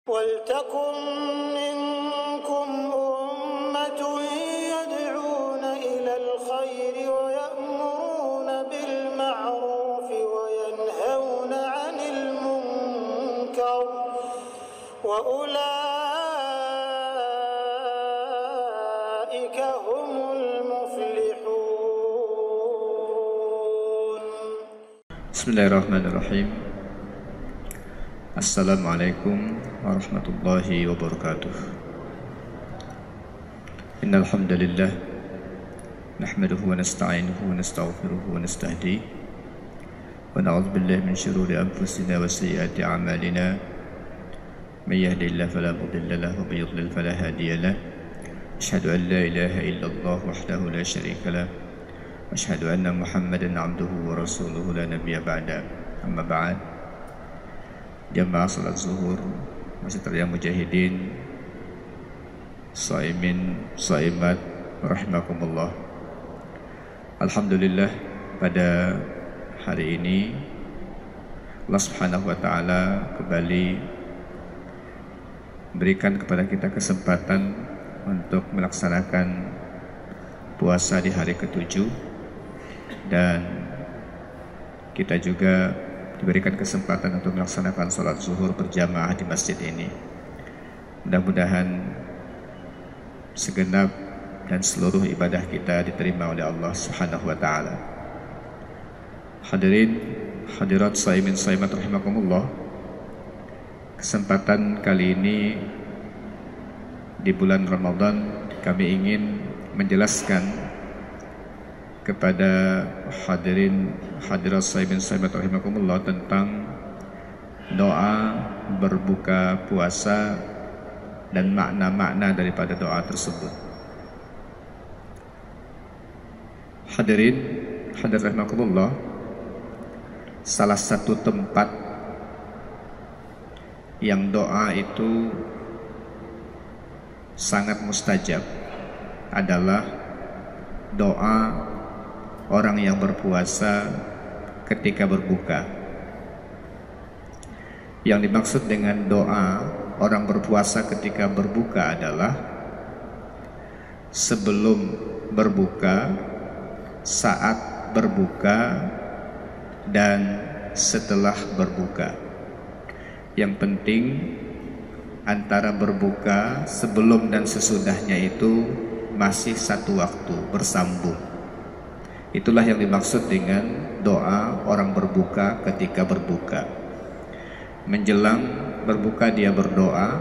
وَلْتَكُنْ مِنْكُمْ أُمَّةٌ يَدْعُونَ إِلَى الْخَيْرِ وَيَأْمُرُونَ بِالْمَعْرُوفِ وَيَنْهَوْنَ عَنِ الْمُنْكَرِ وَأُولَئِكَ هُمُ الْمُفْلِحُونَ. Bismillahirrahmanirrahim. Assalamualaikum warahmatullahi wabarakatuh. Innal hamdalillah nahmaduhu wa nasta'inuhu wa nastaghfiruhu wa nastahdihi wa na'udzu billahi min shururi anfusina wa sayyiati a'malina. May yahdihillahu fala mudilla lahu wa may yudlil fala hadiya lahu. Asyhadu an la ilaha illallah wahdahu la syarika lahu wa asyhadu anna Muhammadan 'abduhu wa rasuluhu la nabiyya ba'da. Amma ba'd. Jamaah salat zuhur, masyarakat mujahidin, shaimin, shaimat, rahimakumullah. Alhamdulillah, pada hari ini Allah Subhanahu wa taala kembali berikan kepada kita kesempatan untuk melaksanakan puasa di hari ke-7, dan kita juga diberikan kesempatan untuk melaksanakan sholat zuhur berjamaah di masjid ini. Mudah-mudahan segenap dan seluruh ibadah kita diterima oleh Allah Subhanahu wa taala. Hadirin hadirat shaimin shaimat rahimakumullah. Kesempatan kali ini di bulan Ramadan kami ingin menjelaskan kepada hadirin hadirat shaimin shaimat rahimakumullah tentang doa berbuka puasa dan makna-makna daripada doa tersebut. Hadirin hadirat rahimakumullah, salah satu tempat yang doa itu sangat mustajab adalah doa orang yang berpuasa ketika berbuka. Yang dimaksud dengan doa orang berpuasa ketika berbuka adalah sebelum berbuka, saat berbuka, dan setelah berbuka. Yang penting antara berbuka sebelum dan sesudahnya itu masih satu waktu, bersambung. Itulah yang dimaksud dengan doa orang berbuka ketika berbuka. Menjelang berbuka dia berdoa,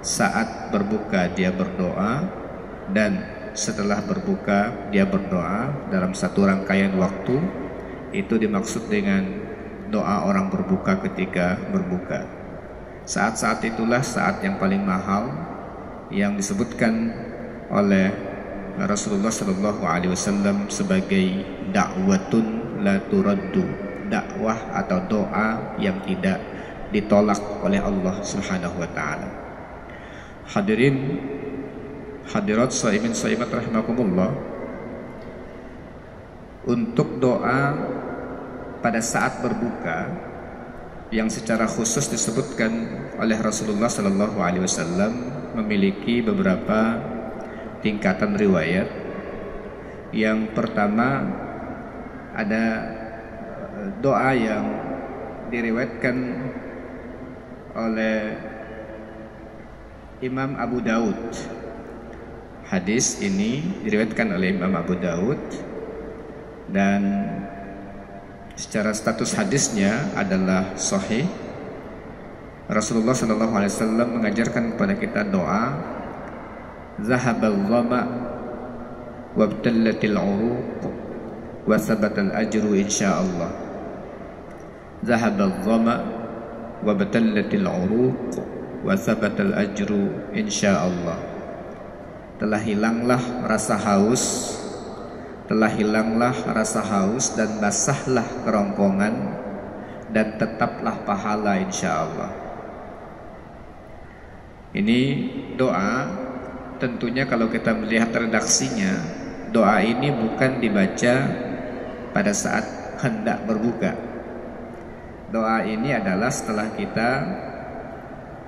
saat berbuka dia berdoa, dan setelah berbuka dia berdoa dalam satu rangkaian waktu. Itu dimaksud dengan doa orang berbuka ketika berbuka. Saat-saat itulah saat yang paling mahal yang disebutkan oleh Rasulullah Shallallahu Alaihi Wasallam sebagai dakwatun la turaddu, dakwah atau doa yang tidak ditolak oleh Allah Subhanahu Wa Taala. Hadirin hadirat shaimin shaimat rahimakumullah, untuk doa pada saat berbuka yang secara khusus disebutkan oleh Rasulullah Shallallahu Alaihi Wasallam memiliki beberapa tingkatan riwayat. Yang pertama ada doa yang diriwayatkan oleh Imam Abu Daud. Hadis ini diriwayatkan oleh Imam Abu Daud dan secara status hadisnya adalah sahih. Rasulullah SAW mengajarkan kepada kita doa zahabal dhama wabtallatil uruq wa sabatal ajru insyaallah. Zahabal dhama wabtallatil uruq wa sabatal ajru insyaallah. Telah hilanglah rasa haus, telah hilanglah rasa haus dan basahlah kerongkongan, dan tetaplah pahala insyaallah. Ini doa. Tentunya kalau kita melihat redaksinya, doa ini bukan dibaca pada saat hendak berbuka. Doa ini adalah setelah kita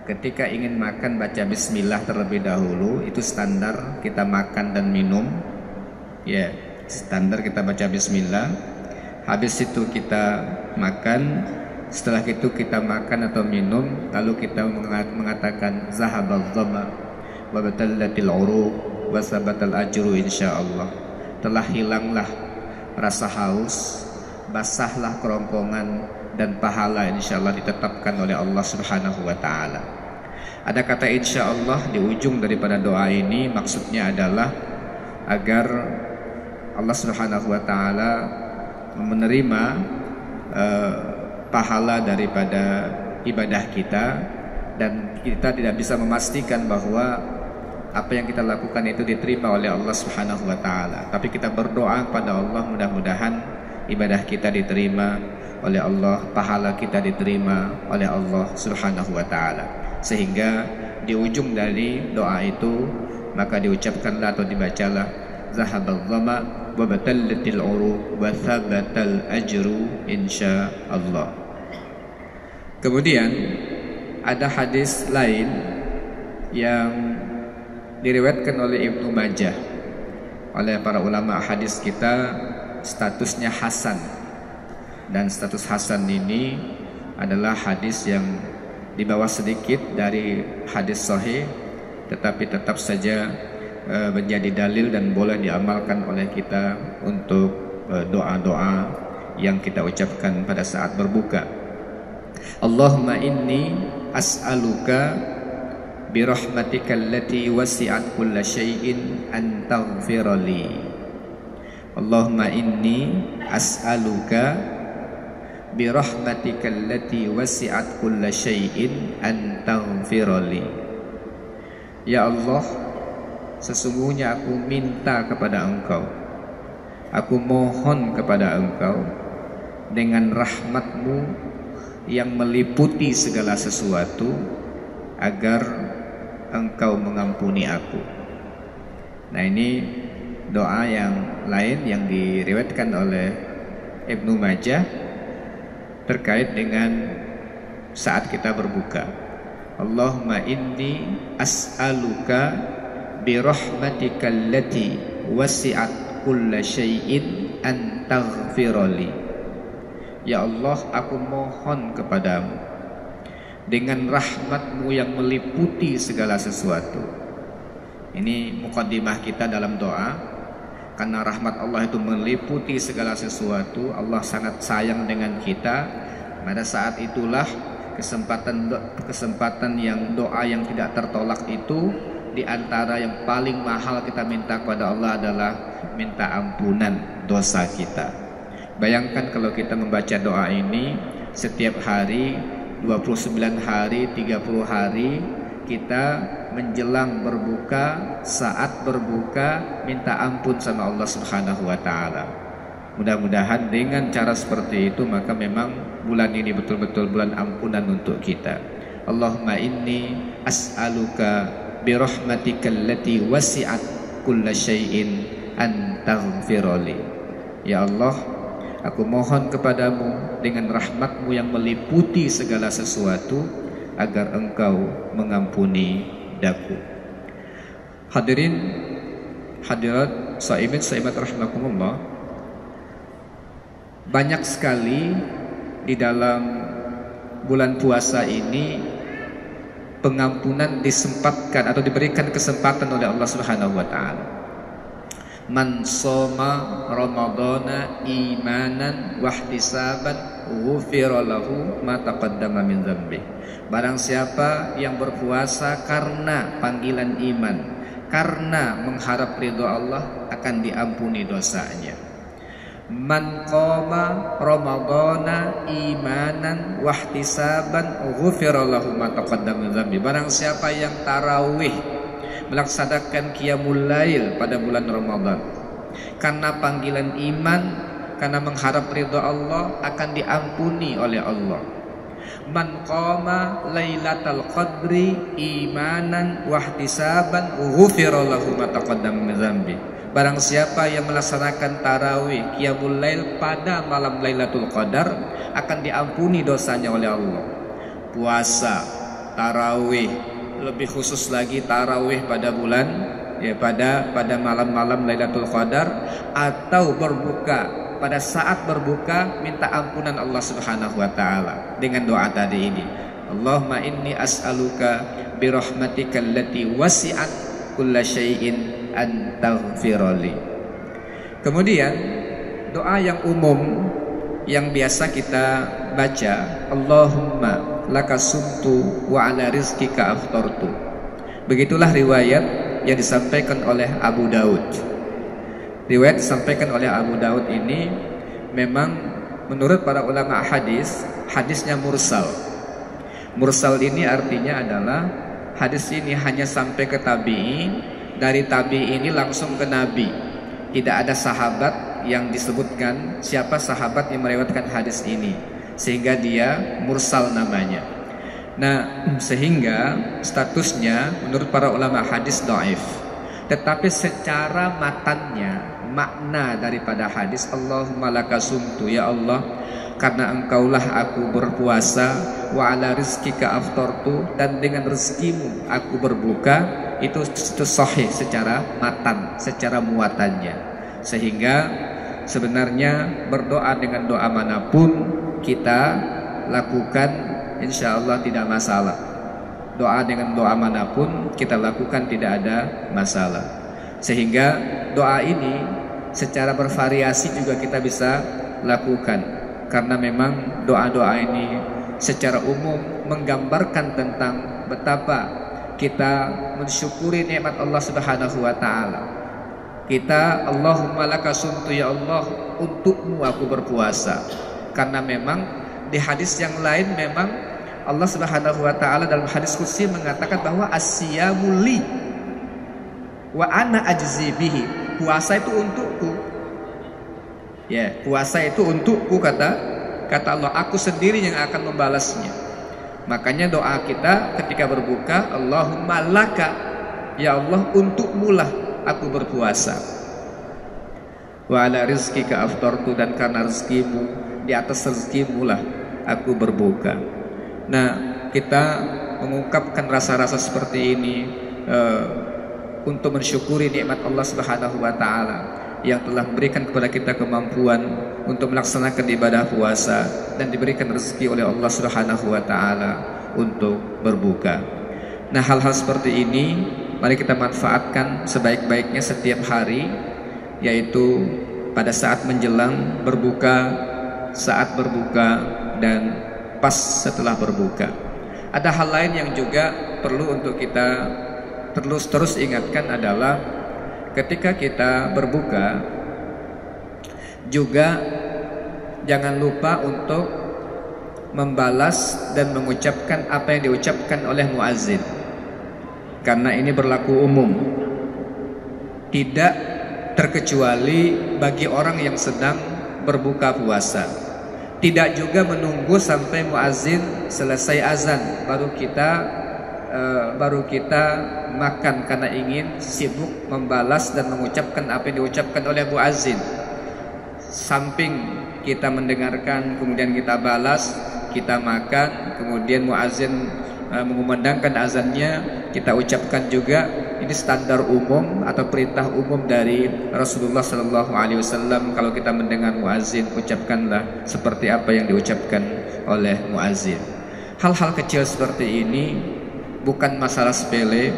ketika ingin makan baca bismillah terlebih dahulu. Itu standar kita makan dan minum. Ya, standar kita baca bismillah. Habis itu kita makan. Setelah itu kita makan atau minum, lalu kita mengatakan zahabal dhama wa batallatil uruq wa sabatal ajru insyaallah. Telah hilanglah rasa haus, basahlah kerongkongan, dan pahala insyaallah ditetapkan oleh Allah Subhanahu wa taala. Ada kata insyaallah di ujung daripada doa ini, maksudnya adalah agar Allah Subhanahu wa taala menerima pahala daripada ibadah kita, dan kita tidak bisa memastikan bahwa apa yang kita lakukan itu diterima oleh Allah Subhanahu wa taala. Tapi kita berdoa kepada Allah, mudah-mudahan ibadah kita diterima oleh Allah, pahala kita diterima oleh Allah Subhanahu wa taala. Sehingga di ujung dari doa itu maka diucapkanlah atau dibacalah zahabal dhama wa batallatil uruq wa thabatal ajru insyaallah. Kemudian ada hadis lain yang diriwayatkan oleh Ibnu Majah, oleh para ulama hadis kita, statusnya hasan. Dan status hasan ini adalah hadis yang di bawah sedikit dari hadis sahih, tetapi tetap saja menjadi dalil dan boleh diamalkan oleh kita untuk doa-doa yang kita ucapkan pada saat berbuka. Allahumma inni as'aluka birahmatika allati wasi'at kulla syai'in an taghfira li. Allahumma inni as'aluka birahmatika allati wasi'at kulla syai'in an taghfira li. Ya Allah, sesungguhnya aku minta kepada Engkau, aku mohon kepada Engkau dengan rahmat-Mu yang meliputi segala sesuatu, agar Engkau mengampuni aku. Nah, ini doa yang lain yang diriwayatkan oleh Ibnu Majah terkait dengan saat kita berbuka. Allahumma inni as'aluka birahmatika allati wasi'at kulla syai'in an taghfira li. Ya Allah, aku mohon kepadamu dengan rahmat-Mu yang meliputi segala sesuatu. Ini muqaddimah kita dalam doa. Karena rahmat Allah itu meliputi segala sesuatu, Allah sangat sayang dengan kita. Pada saat itulah kesempatan yang doa yang tidak tertolak itu, di antara yang paling mahal kita minta kepada Allah adalah minta ampunan dosa kita. Bayangkan kalau kita membaca doa ini setiap hari, 29 hari, 30 hari, kita menjelang berbuka, saat berbuka minta ampun sama Allah Subhanahu wa taala. Mudah-mudahan dengan cara seperti itu maka memang bulan ini betul-betul bulan ampunan untuk kita. Allahumma inni as'aluka birahmatika allati wasi'at kulla syai'in an taghfira li. Ya Allah, aku mohon kepadamu dengan rahmat-Mu yang meliputi segala sesuatu, agar Engkau mengampuni daku. Hadirin hadirat saimin saimat rahimakumullah, banyak sekali di dalam bulan puasa ini pengampunan disempatkan atau diberikan kesempatan oleh Allah Subhanahu wa taala. Man shoma ramadhana imanan wahtisaban ghufira lahu ma taqaddama min dzambi. Barang siapa yang berpuasa karena panggilan iman, karena mengharap ridho Allah, akan diampuni dosanya. Man qama ramadhana imanan wahtisaban ghufira lahu ma taqaddama min dzambi. Barang siapa yang tarawih, melaksanakan qiyamul lail pada bulan Ramadan karena panggilan iman, karena mengharap ridha Allah, akan diampuni oleh Allah. Man qama lailatal qadri imanan wahtisaban ghufira lahu ma taqaddama min dzambi. Barang siapa yang melaksanakan tarawih qiyamul lail pada malam Lailatul Qadar, akan diampuni dosanya oleh Allah. Puasa tarawih, lebih khusus lagi tarawih pada bulan ya pada malam-malam Lailatul Qadar, atau berbuka pada saat berbuka minta ampunan Allah Subhanahu wa taala dengan doa tadi ini. Allahumma inni as'aluka birahmatika allati wasi'at kulla syai'in an taghfirali. Kemudian doa yang umum yang biasa kita baca, Allahumma lakasumtu wa ala rizkika aftartu. Begitulah riwayat yang disampaikan oleh Abu Daud. Riwayat disampaikan oleh Abu Daud ini memang menurut para ulama hadis, hadisnya mursal. Mursal ini artinya adalah hadis ini hanya sampai ke tabi'in, dari tabi'in ini langsung ke Nabi. Tidak ada sahabat yang disebutkan siapa sahabat yang meriwayatkan hadis ini, sehingga dia mursal namanya. Nah, sehingga statusnya menurut para ulama hadis dhaif. Tetapi secara matannya, makna daripada hadis Allahumma lakasumtu, ya Allah, karena engkaulah aku berpuasa, wa ala rizkika aftartu, dan dengan rezekimu aku berbuka, itu sahih secara matan, secara muatannya. Sehingga sebenarnya berdoa dengan doa manapun kita lakukan, insya Allah tidak masalah. Doa dengan doa manapun kita lakukan tidak ada masalah. Sehingga doa ini secara bervariasi juga kita bisa lakukan, karena memang doa-doa ini secara umum menggambarkan tentang betapa kita mensyukuri nikmat Allah Subhanahu wa taala. Kita Allahumma lakasumtu, ya Allah, untukmu aku berpuasa. Karena memang di hadis yang lain memang Allah Subhanahu wa taala dalam hadis qudsi mengatakan bahwa as-siyamu li wa ana ajzi bihi. Puasa itu untukku. Ya, puasa itu untukku, kata Allah, aku sendiri yang akan membalasnya. Makanya doa kita ketika berbuka, Allahumma laka, ya Allah, untukmu lah aku berpuasa. Wa ala rizkika aftartu, dan karena rezekimu, di atas rezekimu lah aku berbuka. Nah, kita mengungkapkan rasa-rasa seperti ini untuk mensyukuri nikmat Allah Subhanahu wa taala yang telah memberikan kepada kita kemampuan untuk melaksanakan ibadah puasa dan diberikan rezeki oleh Allah Subhanahu wa taala untuk berbuka. Nah, hal-hal seperti ini mari kita manfaatkan sebaik-baiknya setiap hari, yaitu pada saat menjelang berbuka, saat berbuka, dan pas setelah berbuka. Ada hal lain yang juga perlu untuk kita terus ingatkan adalah ketika kita berbuka juga jangan lupa untuk membalas dan mengucapkan apa yang diucapkan oleh muazzin, karena ini berlaku umum, tidak terkecuali bagi orang yang sedang berbuka puasa. Tidak juga menunggu sampai muazzin selesai azan baru kita makan, karena ingin sibuk membalas dan mengucapkan apa yang diucapkan oleh muazzin. Samping kita mendengarkan, kemudian kita balas, kita makan, kemudian muazzin mengumandangkan azannya, kita ucapkan juga. Ini standar umum atau perintah umum dari Rasulullah SAW. Kalau kita mendengar muazzin, ucapkanlah seperti apa yang diucapkan oleh muazzin. Hal-hal kecil seperti ini bukan masalah sepele,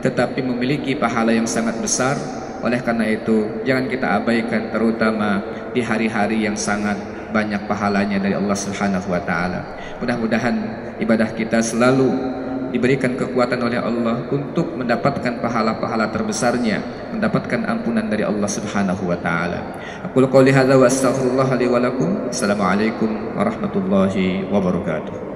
tetapi memiliki pahala yang sangat besar. Oleh karena itu jangan kita abaikan, terutama di hari-hari yang sangat banyak pahalanya dari Allah Subhanahu wa taala. Mudah-mudahan ibadah kita selalu diberikan kekuatan oleh Allah untuk mendapatkan pahala-pahala terbesarnya, mendapatkan ampunan dari Allah Subhanahu wa taala. Aqulu qouli hadza wa astaghfirullah li wa lakum. Assalamualaikum warahmatullahi wabarakatuh.